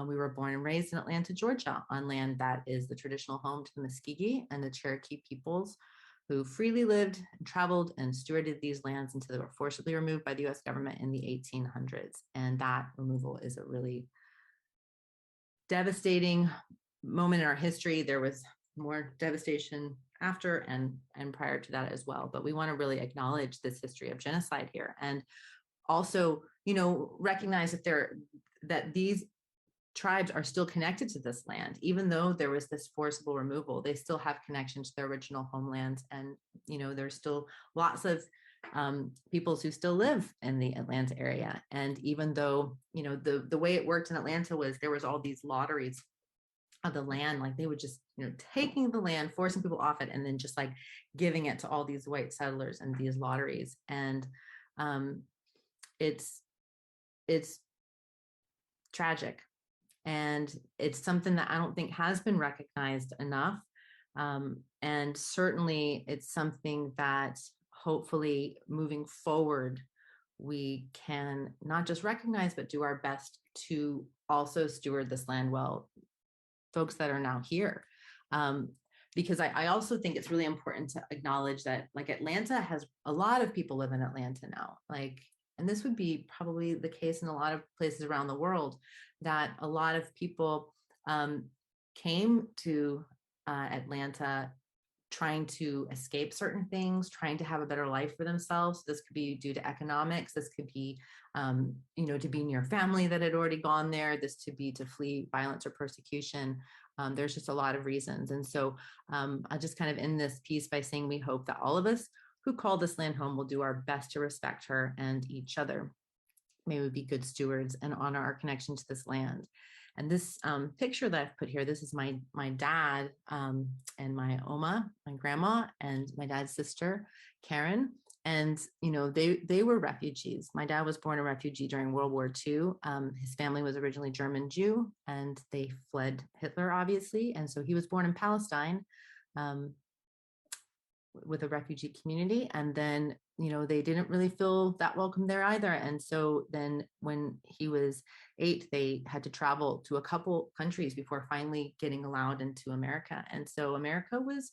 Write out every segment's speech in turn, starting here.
we were born and raised in Atlanta, Georgia, on land that is the traditional home to the Muskegee and the Cherokee peoples, who freely lived, traveled, and stewarded these lands until they were forcibly removed by the US government in the 1800s. And that removal is a really devastating moment in our history. There was more devastation after and prior to that as well. But we want to really acknowledge this history of genocide here, and also, recognize that these tribes are still connected to this land. Even though there was this forcible removal, they still have connection to their original homelands. And, there's still lots of peoples who still live in the Atlanta area. And even though, the way it worked in Atlanta was there was all these lotteries of the land, like they would just, taking the land, forcing people off it, and then just like giving it to all these white settlers and these lotteries. And it's tragic. And it's something that I don't think has been recognized enough. And certainly it's something that hopefully moving forward, we can not just recognize, but do our best to also steward this land well, folks that are now here. Because I also think it's really important to acknowledge that like Atlanta has a lot of people live in Atlanta now, and this would be probably the case in a lot of places around the world, that a lot of people came to Atlanta trying to escape certain things, trying to have a better life for themselves. This could be due to economics. This could be, to be near family that had already gone there. This could be to flee violence or persecution. There's just a lot of reasons. And so I'll just kind of end this piece by saying we hope that all of us who call this land home will do our best to respect her and each other. May we be good stewards and honor our connection to this land. And this picture that I've put here, this is my dad and my Oma, my grandma, and my dad's sister, Karen. And, they were refugees. My dad was born a refugee during World War II. His family was originally German Jew, and they fled Hitler, obviously. And so he was born in Palestine with a refugee community. And then, they didn't really feel that welcome there either. And so then when he was 8, they had to travel to a couple countries before finally getting allowed into America. And so America was,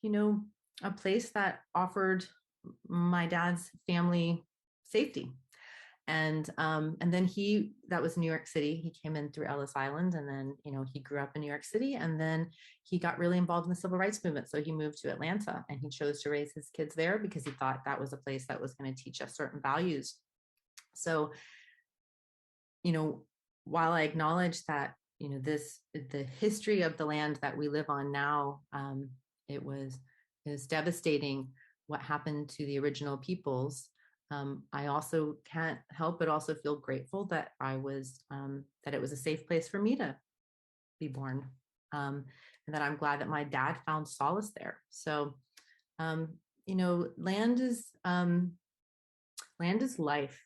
a place that offered my dad's family safety. And then that was New York City. He came in through Ellis Island, and then, he grew up in New York City, and then he got really involved in the civil rights movement. So he moved to Atlanta, and he chose to raise his kids there because he thought that was a place that was going to teach us certain values. So, while I acknowledge that, the history of the land that we live on now, it was devastating what happened to the original peoples. I also can't help but also feel grateful that that it was a safe place for me to be born. And that I'm glad that my dad found solace there. So, land is life.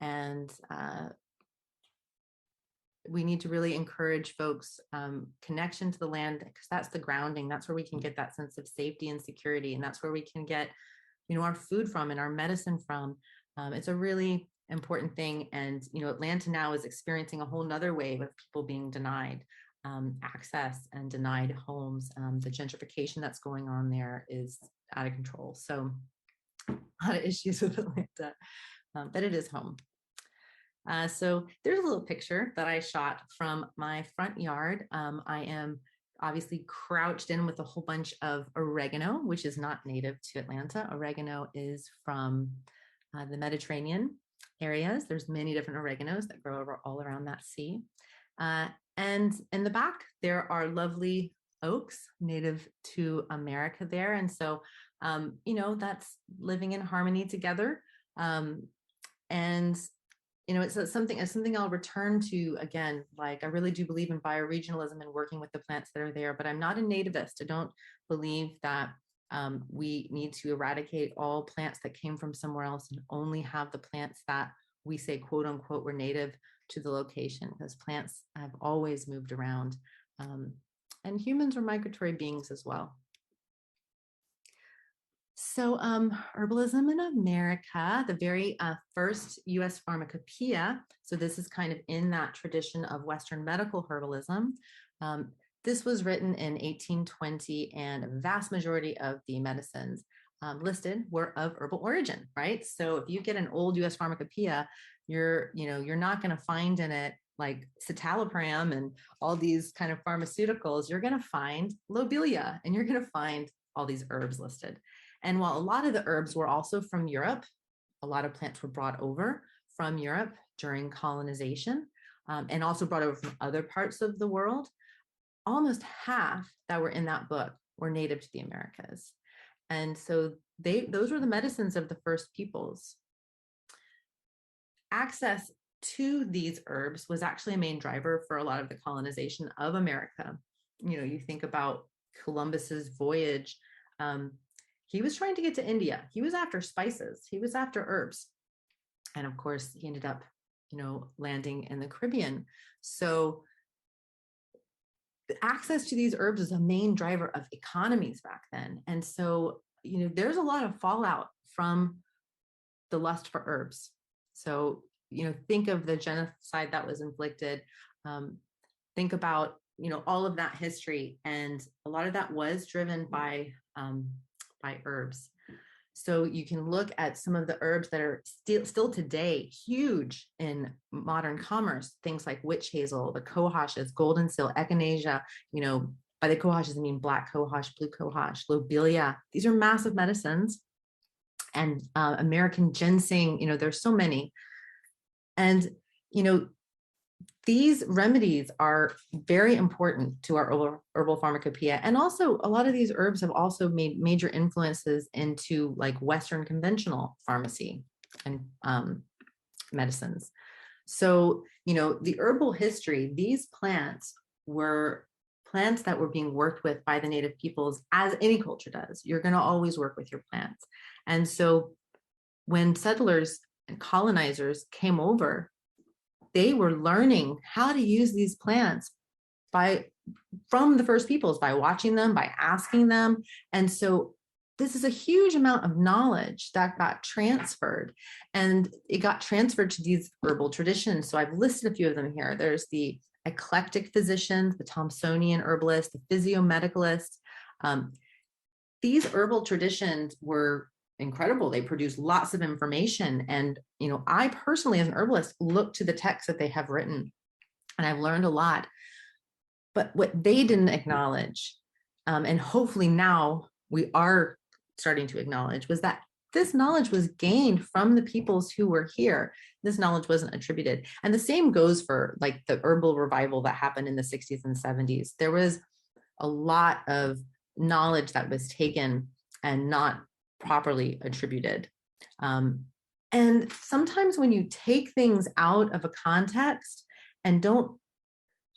And we need to really encourage folks' connection to the land, because that's the grounding. That's where we can get that sense of safety and security. And that's where we can get our food from and our medicine from. It's a really important thing. And, Atlanta now is experiencing a whole nother wave of people being denied access and denied homes. The gentrification that's going on there is out of control. So a lot of issues with Atlanta, but it is home. So there's a little picture that I shot from my front yard. I am obviously crouched in with a whole bunch of oregano, which is not native to Atlanta. Oregano is from the Mediterranean areas. There's many different oreganos that grow all around that sea. And in the back, there are lovely oaks native to America there. And so, that's living in harmony together. It's something I'll return to again. Like, I really do believe in bioregionalism and working with the plants that are there, but I'm not a nativist. I don't believe that we need to eradicate all plants that came from somewhere else and only have the plants that we say, quote unquote, were native to the location, because plants have always moved around. And humans are migratory beings as well. So, herbalism in America, the very first US pharmacopoeia. So, this is kind of in that tradition of Western medical herbalism. Um, this was written in 1820, and a vast majority of the medicines listed were of herbal origin, right? So, if you get an old US pharmacopoeia, you're not going to find in it like citalopram and all these kind of pharmaceuticals. You're going to find lobelia, and you're going to find all these herbs listed. And while a lot of the herbs were also from Europe, a lot of plants were brought over from Europe during colonization, and also brought over from other parts of the world. Almost half that were in that book were native to the Americas. And so those were the medicines of the first peoples. Access to these herbs was actually a main driver for a lot of the colonization of America. You think about Columbus's voyage. He was trying to get to India. He was after spices. He was after herbs. And of course, he ended up, landing in the Caribbean. So the access to these herbs is a main driver of economies back then. And so, there's a lot of fallout from the lust for herbs. So, think of the genocide that was inflicted. Think about, all of that history. And a lot of that was driven by herbs. So you can look at some of the herbs that are still today huge in modern commerce, things like witch hazel, the cohoshes, golden seal, echinacea, by the cohoshes, I mean black cohosh, blue cohosh, lobelia. These are massive medicines. And American ginseng, there's so many. And, these remedies are very important to our herbal pharmacopoeia. And also, a lot of these herbs have also made major influences into like Western conventional pharmacy and medicines. So, the herbal history, these plants were plants that were being worked with by the native peoples, as any culture does. You're going to always work with your plants. And so when settlers and colonizers came over, they were learning how to use these plants from the first peoples, by watching them, by asking them. And so this is a huge amount of knowledge that got transferred, and it got transferred to these herbal traditions. So I've listed a few of them here. There's the eclectic physicians, the Thomsonian herbalists, the physiomedicalists. These herbal traditions were incredible. They produce lots of information. And, I personally, as an herbalist, look to the texts that they have written, and I've learned a lot. But what they didn't acknowledge, and hopefully now we are starting to acknowledge, was that this knowledge was gained from the peoples who were here. This knowledge wasn't attributed. And the same goes for like the herbal revival that happened in the 60s and 70s. There was a lot of knowledge that was taken and not properly attributed. And sometimes when you take things out of a context and don't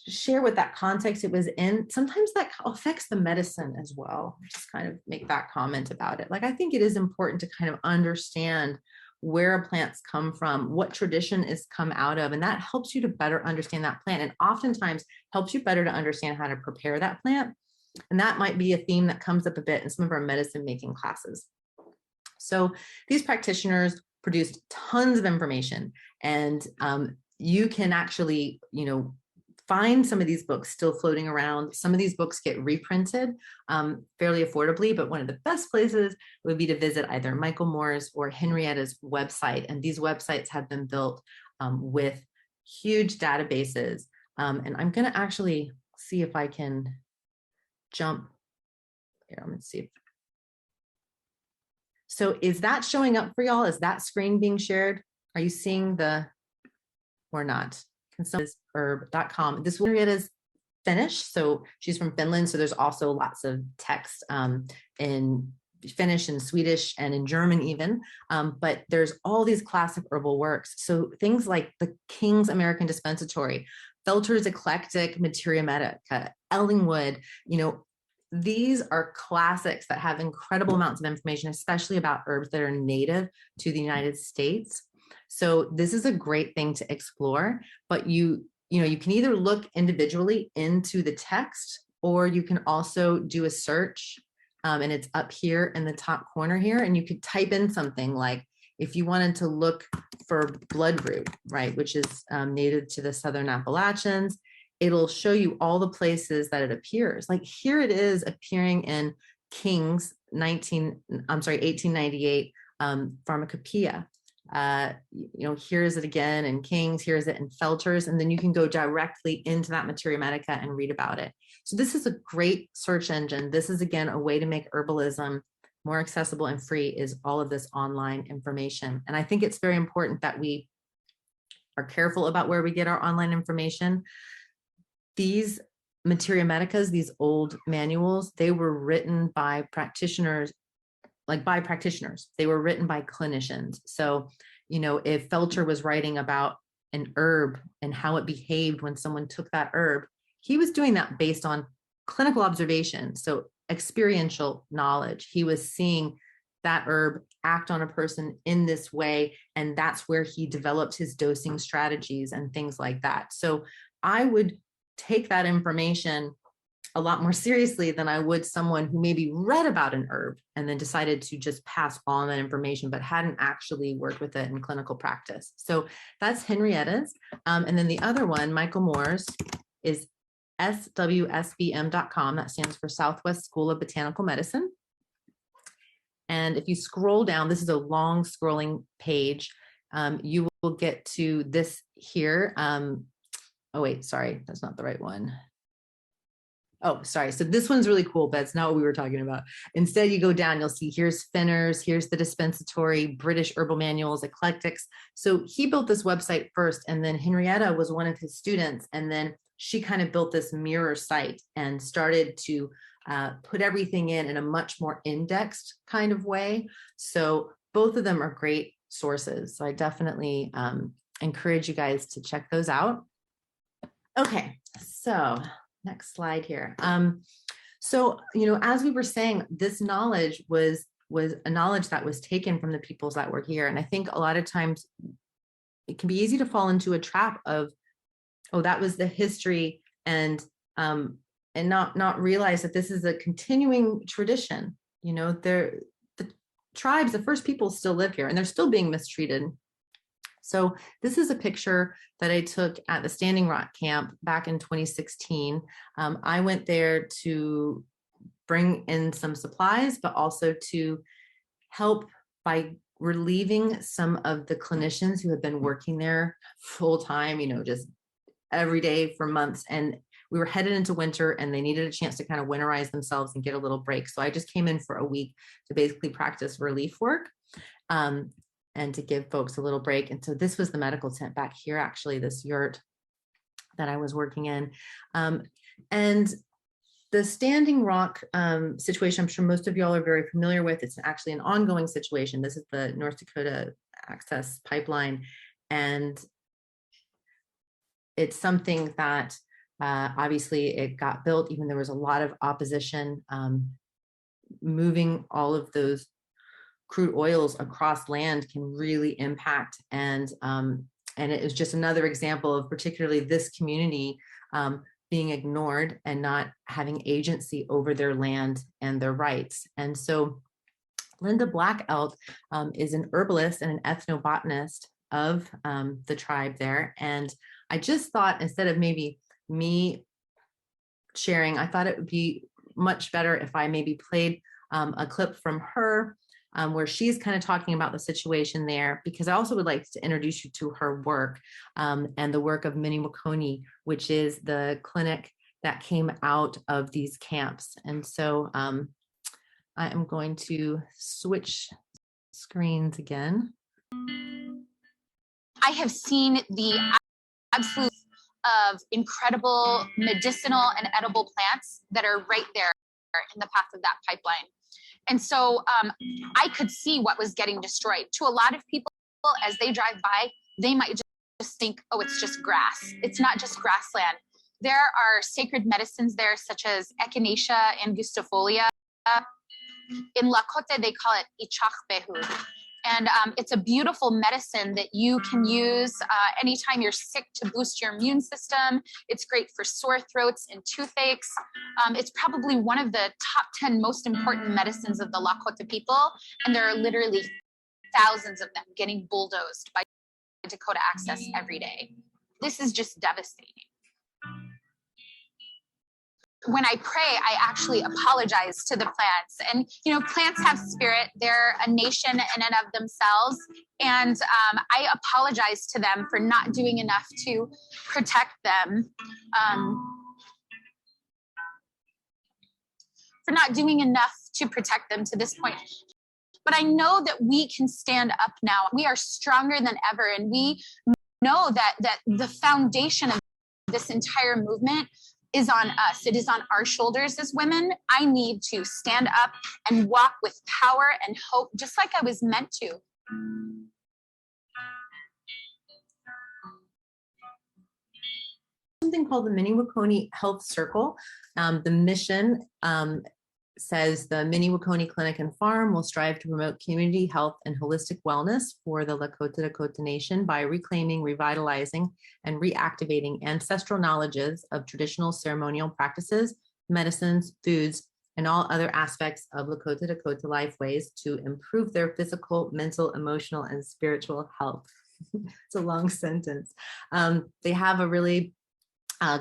share what that context it was in, sometimes that affects the medicine as well. Just kind of make that comment about it. Like, I think it is important to kind of understand where plants come from, what tradition is come out of, and that helps you to better understand that plant, and oftentimes helps you better to understand how to prepare that plant. And that might be a theme that comes up a bit in some of our medicine making classes. So these practitioners produced tons of information, and you can actually, find some of these books still floating around. Some of these books get reprinted fairly affordably, but one of the best places would be to visit either Michael Moore's or Henrietta's website. And these websites have been built with huge databases. And I'm going to actually see if I can jump here. I'm going to see if. So is that showing up for y'all? Is that screen being shared? Are you seeing or not? Herb.com. This one is Finnish, so she's from Finland. So there's also lots of text in Finnish and Swedish and in German even. But there's all these classic herbal works. So things like the King's American Dispensatory, Felter's Eclectic Materia Medica, Ellingwood, these are classics that have incredible amounts of information, especially about herbs that are native to the United States. So this is a great thing to explore, but you can either look individually into the text, or you can also do a search and it's up here in the top corner here. And you could type in something like, if you wanted to look for bloodroot, right, which is native to the Southern Appalachians, it'll show you all the places that it appears. Like here it is appearing in King's 1898 Pharmacopoeia. Here's it again in King's, here's it in Felter's, and then you can go directly into that Materia Medica and read about it. So this is a great search engine. This is, again, a way to make herbalism more accessible and free, is all of this online information. And I think it's very important that we are careful about where we get our online information. These Materia Medicas, these old manuals, they were written by practitioners. They were written by clinicians. So, if Felter was writing about an herb and how it behaved when someone took that herb, he was doing that based on clinical observation. So experiential knowledge. He was seeing that herb act on a person in this way. And that's where he developed his dosing strategies and things like that. So I would take that information a lot more seriously than I would someone who maybe read about an herb and then decided to just pass on that information, but hadn't actually worked with it in clinical practice. So that's Henrietta's. And then the other one, Michael Moore's, is swsbm.com. That stands for Southwest School of Botanical Medicine. And if you scroll down, this is a long scrolling page. You will get to this here. Oh, wait, sorry, that's not the right one. Oh, sorry. So this one's really cool, but it's not what we were talking about. Instead, you go down, you'll see here's Finner's, here's the dispensatory, British herbal manuals, eclectics. So he built this website first, and then Henrietta was one of his students. And then she kind of built this mirror site and started to put everything in a much more indexed kind of way. So both of them are great sources. So I definitely encourage you guys to check those out. Okay, so next slide here. So, as we were saying, this knowledge was a knowledge that was taken from the peoples that were here. And I think a lot of times it can be easy to fall into a trap of, oh, that was the history, and not realize that this is a continuing tradition. The tribes, the first people still live here, and they're still being mistreated. So this is a picture that I took at the Standing Rock camp back in 2016. I went there to bring in some supplies, but also to help by relieving some of the clinicians who have been working there full time, just every day for months. And we were headed into winter, and they needed a chance to kind of winterize themselves and get a little break. So I just came in for a week to basically practice relief work. And to give folks a little break. And so this was the medical tent back here, actually, this yurt that I was working in. And the Standing Rock situation, I'm sure most of y'all are very familiar with. It's actually an ongoing situation. This is the North Dakota Access Pipeline. And it's something that obviously it got built, even there was a lot of opposition. Moving all of those crude oils across land can really impact, and it is just another example of particularly this community being ignored and not having agency over their land and their rights. And so Linda Black-Elk is an herbalist and an ethnobotanist of the tribe there. And I just thought, instead of maybe me sharing, I thought it would be much better if I maybe played a clip from her where she's kind of talking about the situation there, because I also would like to introduce you to her work and the work of Minnie Wakoni, which is the clinic that came out of these camps. And so I am going to switch screens again. I have seen the absolute of incredible medicinal and edible plants that are right there in the path of that pipeline. And so I could see what was getting destroyed. To a lot of people, as they drive by, they might just think, oh, it's just grass. It's not just grassland. There are sacred medicines there, such as echinacea and angustifolia. In Lakota, they call it ichach behud. And it's a beautiful medicine that you can use anytime you're sick to boost your immune system. It's great for sore throats and toothaches. It's probably one of the top 10 most important medicines of the Lakota people. And there are literally thousands of them getting bulldozed by Dakota Access every day. This is just devastating. When I pray, I actually apologize to the plants. And, you know, plants have spirit. They're a nation in and of themselves. And I apologize to them for not doing enough to protect them. For not doing enough to protect them to this point. But I know that we can stand up now. We are stronger than ever. And we know that the foundation of this entire movement is on us. It is on our shoulders as women. I need to stand up and walk with power and hope, just like I was meant to. Something called the Minnewaconee Health Circle. The mission says the Minnewaconee Clinic and Farm will strive to promote community health and holistic wellness for the Lakota Dakota Nation by reclaiming, revitalizing, and reactivating ancestral knowledges of traditional ceremonial practices, medicines, foods, and all other aspects of Lakota Dakota lifeways to improve their physical, mental, emotional, and spiritual health. It's a long sentence. They have a really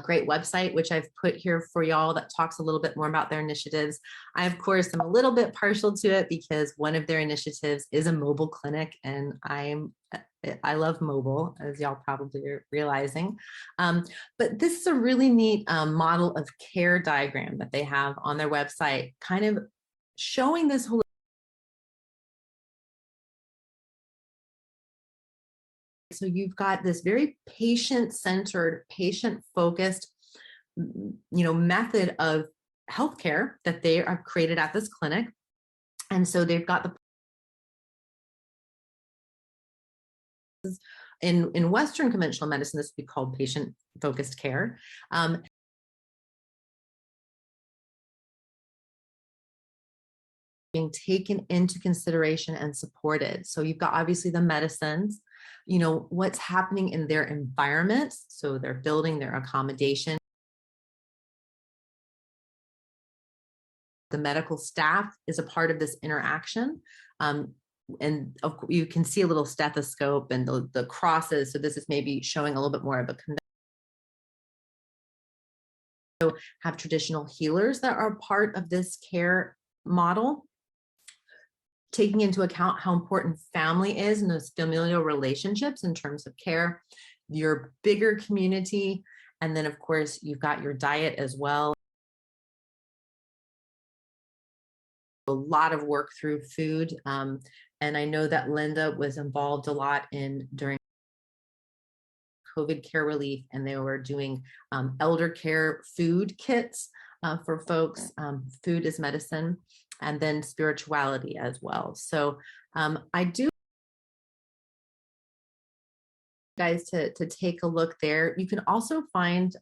great website, which I've put here for y'all, that talks a little bit more about their initiatives. I, of course, am a little bit partial to it because one of their initiatives is a mobile clinic, and I love mobile, as y'all probably are realizing. But this is a really neat model of care diagram that they have on their website, kind of showing this whole. So you've got this very patient-centered, patient-focused, method of healthcare that they have created at this clinic. And so they've got in Western conventional medicine, this would be called patient-focused care. Being taken into consideration and supported. So you've got obviously the medicines, what's happening in their environment. So their building, their accommodation. The medical staff is a part of this interaction. And you can see a little stethoscope and the crosses. So this is maybe showing a little bit more of a so have traditional healers that are part of this care model, taking into account how important family is and those familial relationships in terms of care, your bigger community, and then of course you've got your diet as well. A lot of work through food, and I know that Linda was involved a lot during COVID care relief, and they were doing elder care food kits for folks. Food is medicine, and then spirituality as well. So I do guys to take a look there. You can also find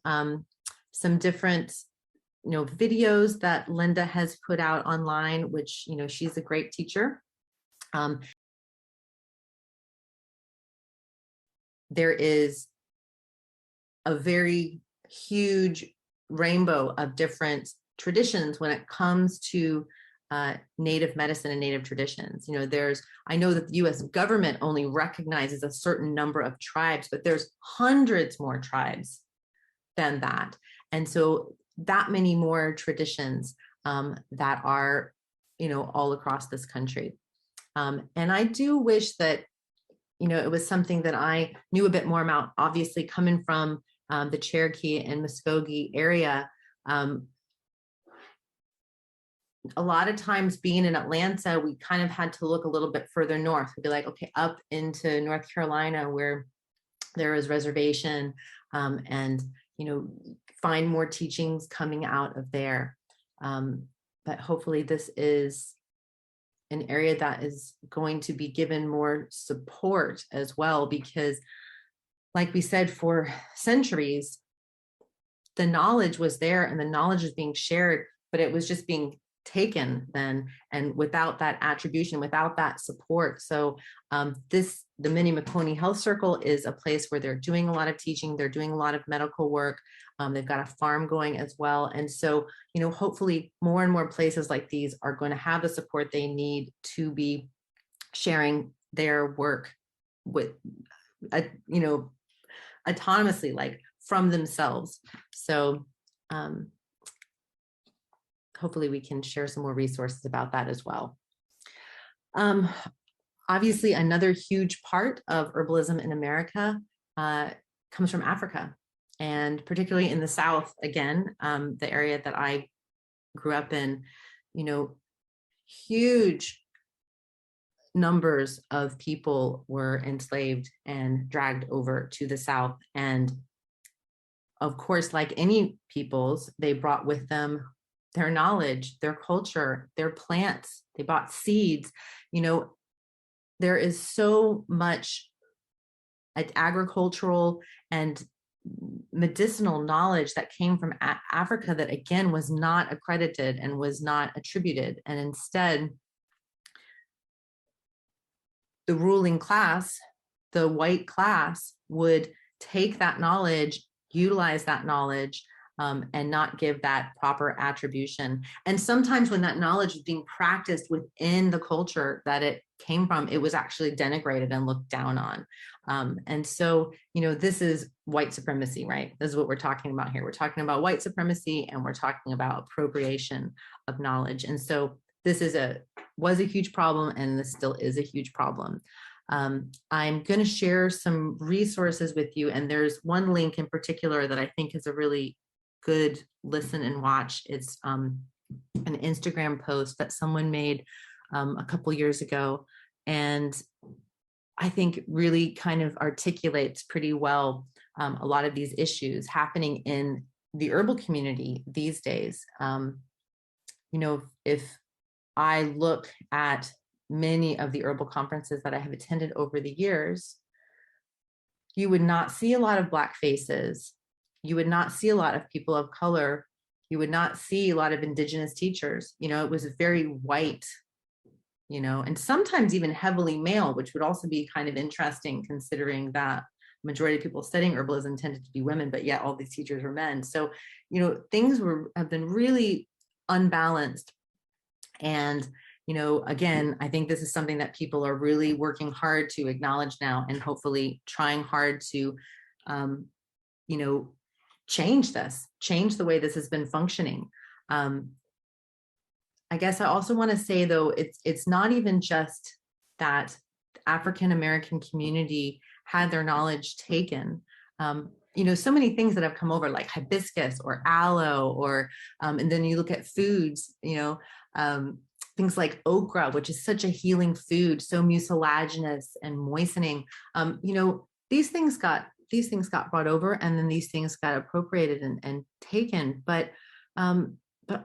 some different videos that Linda has put out online, which she's a great teacher. There is a very huge rainbow of different traditions when it comes to Native medicine and Native traditions. I know that the US government only recognizes a certain number of tribes, but there's hundreds more tribes than that. And so that many more traditions that are, all across this country. And I do wish that, it was something that I knew a bit more about, obviously coming from the Cherokee and Muskogee area. A lot of times being in Atlanta, we kind of had to look a little bit further north. We'd be like, okay, up into North Carolina where there is reservation, and, find more teachings coming out of there. But hopefully this is an area that is going to be given more support as well, because like we said, for centuries, the knowledge was there and the knowledge is being shared, but it was just being taken then, and without that attribution, without that support. So the Minnie McConey Health Circle is a place where they're doing a lot of teaching, they're doing a lot of medical work. They've got a farm going as well. And so, hopefully more and more places like these are going to have the support they need to be sharing their work with, autonomously, like from themselves. So hopefully we can share some more resources about that as well. Obviously, another huge part of herbalism in America comes from Africa, and particularly in the South, again, the area that I grew up in, huge numbers of people were enslaved and dragged over to the South. And of course, like any peoples, they brought with them their knowledge, their culture, their plants. They bought seeds. There is so much agricultural and medicinal knowledge that came from Africa that, again, was not accredited and was not attributed. And instead, the ruling class, the white class, would take that knowledge, utilize that knowledge, and not give that proper attribution. And sometimes when that knowledge is being practiced within the culture that it came from, it was actually denigrated and looked down on. And so, this is white supremacy, right? This is what we're talking about here. We're talking about white supremacy, and we're talking about appropriation of knowledge. And so this was a huge problem, and this still is a huge problem. I'm going to share some resources with you, and there's one link in particular that I think is a really good listen and watch. It's an Instagram post that someone made a couple years ago, and I think really kind of articulates pretty well a lot of these issues happening in the herbal community these days. If I look at many of the herbal conferences that I have attended over the years, you would not see a lot of Black faces. You would not see a lot of people of color. You would not see a lot of indigenous teachers. It was very white, and sometimes even heavily male, which would also be kind of interesting considering that majority of people studying herbalism tended to be women, but yet all these teachers were men. So, things have been really unbalanced. And, again, I think this is something that people are really working hard to acknowledge now, and hopefully trying hard to, change the way this has been functioning. I guess I also want to say, though, it's not even just that the African American community had their knowledge taken. So many things that have come over, like hibiscus or aloe, or and then you look at foods, things like okra, which is such a healing food, so mucilaginous and moistening. These things got brought over, and then these things got appropriated and taken. But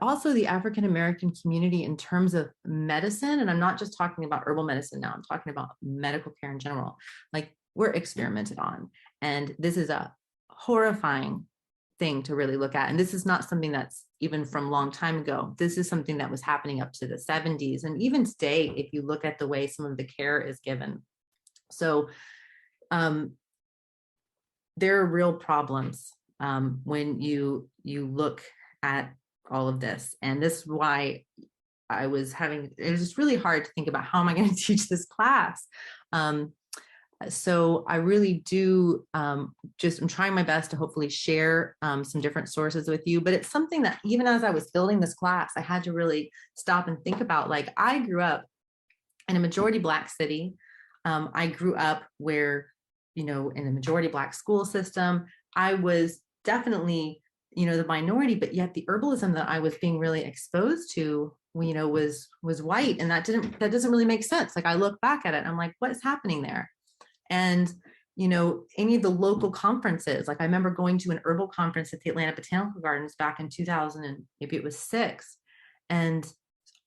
also the African American community in terms of medicine, and I'm not just talking about herbal medicine now, I'm talking about medical care in general, like we're experimented on. And this is a horrifying thing to really look at. And this is not something that's even from a long time ago. This is something that was happening up to the 70s. And even today, if you look at the way some of the care is given. So there are real problems when you look at all of this. And this is why it was just really hard to think about, how am I going to teach this class? So I really do I'm trying my best to hopefully share some different sources with you, but it's something that even as I was building this class, I had to really stop and think about. Like, I grew up in a majority Black city. I grew up where, in a majority Black school system. I was definitely, the minority, but yet the herbalism that I was being really exposed to, was white. And that doesn't really make sense. Like, I look back at it and I'm like, what is happening there? And, any of the local conferences, like I remember going to an herbal conference at the Atlanta Botanical Gardens back in 2000, and maybe it was 6, and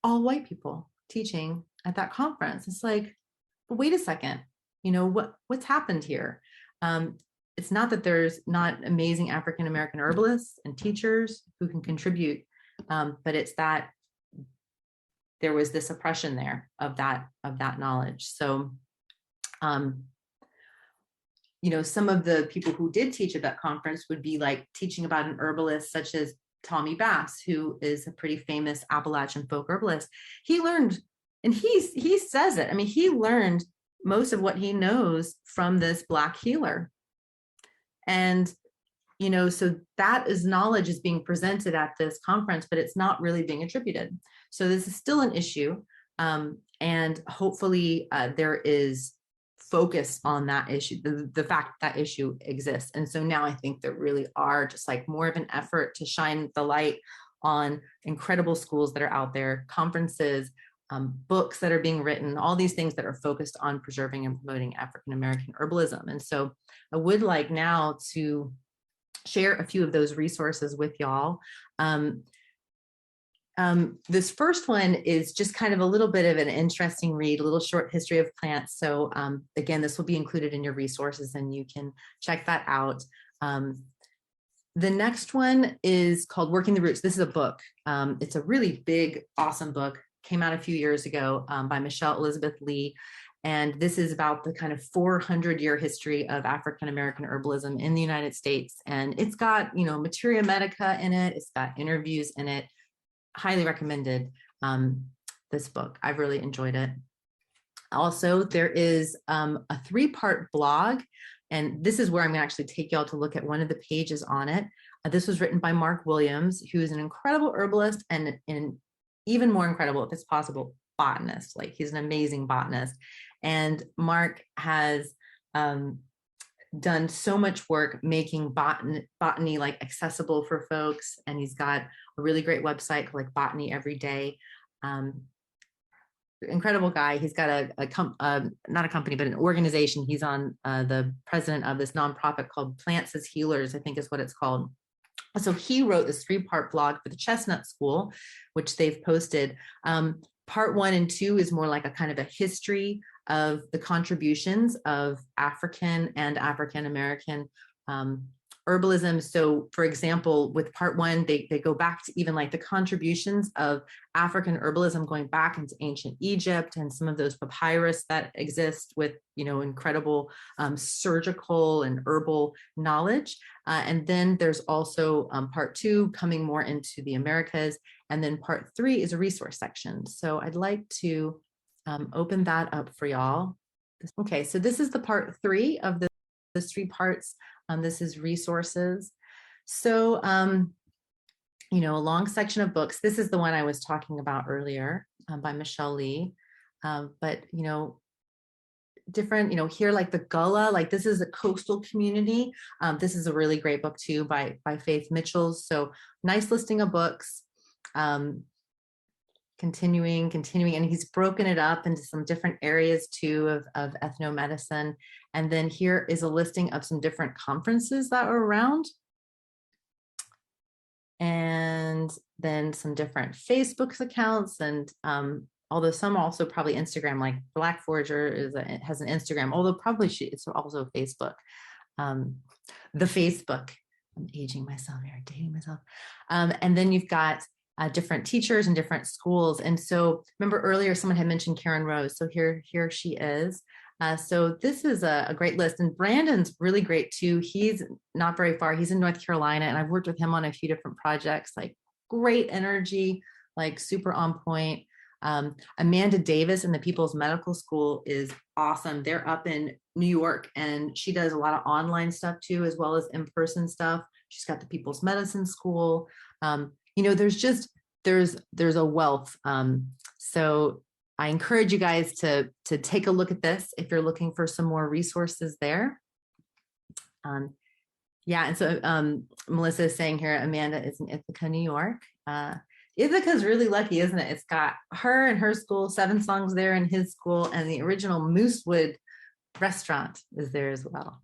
all white people teaching at that conference. It's like, but wait a second, what's happened here? It's not that there's not amazing African-American herbalists and teachers who can contribute, but it's that there was this oppression there of that knowledge. So, some of the people who did teach at that conference would be like teaching about an herbalist such as Tommy Bass, who is a pretty famous Appalachian folk herbalist. He learned, and he says it, I mean, he learned most of what he knows from this Black healer. And, so that is knowledge is being presented at this conference, but it's not really being attributed. So this is still an issue. And hopefully there is focus on that issue, the fact that issue exists. And so now I think there really are just like more of an effort to shine the light on incredible schools that are out there, conferences, books that are being written, all these things that are focused on preserving and promoting African-American herbalism. And so I would like now to share a few of those resources with y'all. This first one is just kind of a little bit of an interesting read, a little short history of plants. So again, this will be included in your resources and you can check that out. The next one is called Working the Roots. This is a book. It's a really big, awesome book. Came out a few years ago by Michelle Elizabeth Lee. And this is about the kind of 400-year history of African-American herbalism in the United States. And it's got, materia medica in it. It's got interviews in it. Highly recommended this book. I've really enjoyed it. Also, there is a 3-part blog, and this is where I'm going to actually take y'all to look at one of the pages on it. This was written by Mark Williams, who is an incredible herbalist and even more incredible, if it's possible, botanist. Like, he's an amazing botanist. And Mark has done so much work making botany like accessible for folks. And he's got a really great website called like Botany Every Day. Incredible guy. He's got not a company, but an organization. He's on the president of this nonprofit called Plants as Healers, I think is what it's called. So he wrote this 3-part blog for the Chestnut School, which they've posted. Part 1 and 2 is more like a kind of a history of the contributions of African and African-American herbalism. So for example, with part 1, they go back to even like the contributions of African herbalism going back into ancient Egypt and some of those papyrus that exist with, incredible surgical and herbal knowledge. And then there's also part 2 coming more into the Americas. And then part 3 is a resource section. So I'd like to open that up for y'all. Okay, so this is the part 3 of those 3 parts. This is resources. So, a long section of books. This is the one I was talking about earlier by Michelle Lee. But, different, here like the Gullah, like this is a coastal community. This is a really great book too by Faith Mitchell. So nice listing of books. Continuing, and he's broken it up into some different areas too of ethnomedicine. And then here is a listing of some different conferences that are around. And then some different Facebook accounts, and although some also probably Instagram, like Black Forager has an Instagram, although probably it's also Facebook. The Facebook, I'm aging myself here, dating myself. And then you've got different teachers and different schools. And so remember earlier, someone had mentioned Karen Rose. So here she is. So this is a great list. And Brandon's really great too. He's not very far. He's in North Carolina, and I've worked with him on a few different projects, like great energy, like super on point. Amanda Davis in the People's Medical School is awesome. They're up in New York, and she does a lot of online stuff too, as well as in-person stuff. She's got the People's Medicine School. There's a wealth. So I encourage you guys to take a look at this if you're looking for some more resources there. And so Melissa is saying here, Amanda is in Ithaca, New York. Ithaca is really lucky, isn't it? It's got her and her school, 7 Songs there in his school, and the original Moosewood restaurant is there as well.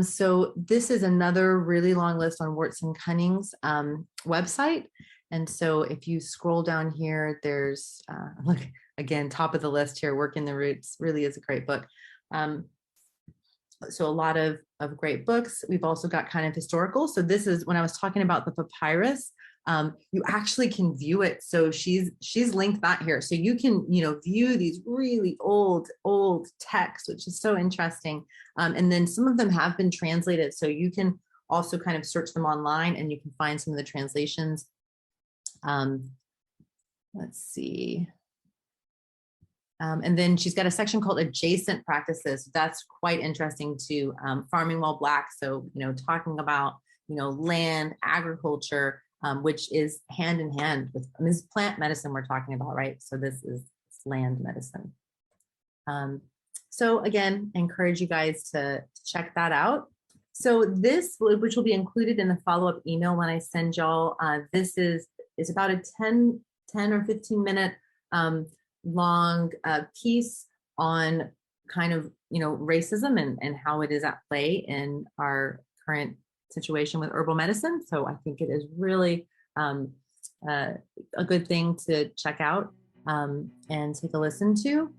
So this is another really long list on Warts and Cunning's website. And so if you scroll down here, there's, look, again, top of the list here, Working the Roots really is a great book. So a lot of great books. We've also got kind of historical. So this is when I was talking about the papyrus, you actually can view it. So she's linked that here. So you can, view these really old texts, which is so interesting. And then some of them have been translated. So you can also kind of search them online and you can find some of the translations. Let's see. And then she's got a section called adjacent practices. That's quite interesting too. Farming while Black. So, talking about, land, agriculture, which is hand in hand with, this is plant medicine we're talking about, right? So this is land medicine. So again, I encourage you guys to check that out. So this, which will be included in the follow-up email when I send y'all, this is about a 10 or 15 minute long piece on kind of, racism and how it is at play in our current situation with herbal medicine. So I think it is really a good thing to check out and take a listen to.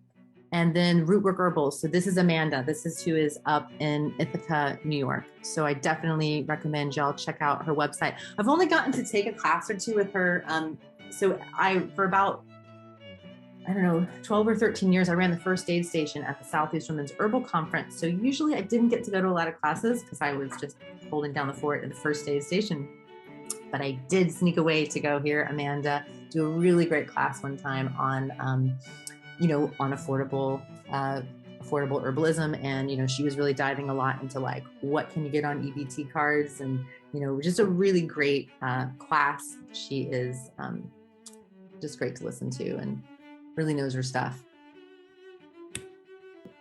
And then Rootwork Herbals. So this is Amanda. This is who is up in Ithaca, New York. So I definitely recommend y'all check out her website. I've only gotten to take a class or two with her. So for about, 12 or 13 years, I ran the first aid station at the Southeast Women's Herbal Conference. So usually I didn't get to go to a lot of classes because I was just holding down the fort at the first aid station. But I did sneak away to go hear Amanda do a really great class one time on, on affordable herbalism. And, she was really diving a lot into like, what can you get on EBT cards? And, just a really great class. She is just great to listen to and really knows her stuff.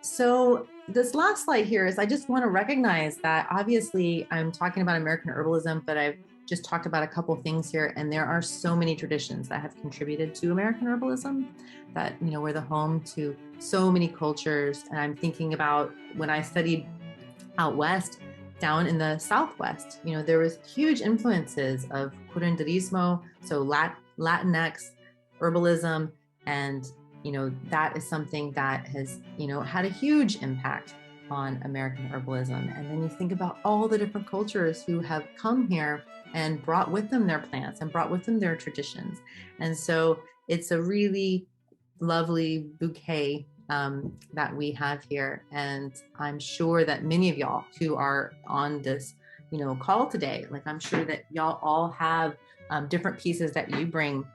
So this last slide here is I just want to recognize that obviously I'm talking about American herbalism, but I've just talked about a couple things here, and there are so many traditions that have contributed to American herbalism that, we're the home to so many cultures. And I'm thinking about when I studied out west, down in the Southwest, there was huge influences of curanderismo, so Latinx herbalism. And, that is something that has, had a huge impact on American herbalism. And then you think about all the different cultures who have come here and brought with them their plants and brought with them their traditions. And so it's a really lovely bouquet that we have here. And I'm sure that many of y'all who are on this, call today, like I'm sure that y'all all have different pieces that you bring.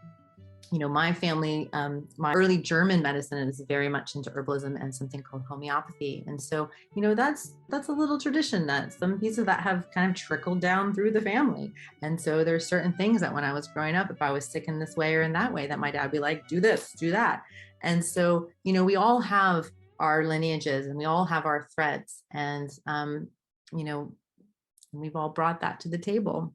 My family, my early German medicine is very much into herbalism and something called homeopathy. And so, that's a little tradition that some pieces that have kind of trickled down through the family. And so there's certain things that when I was growing up, if I was sick in this way or in that way, that my dad would be like, do this, do that. And so, we all have our lineages and we all have our threads, and, we've all brought that to the table.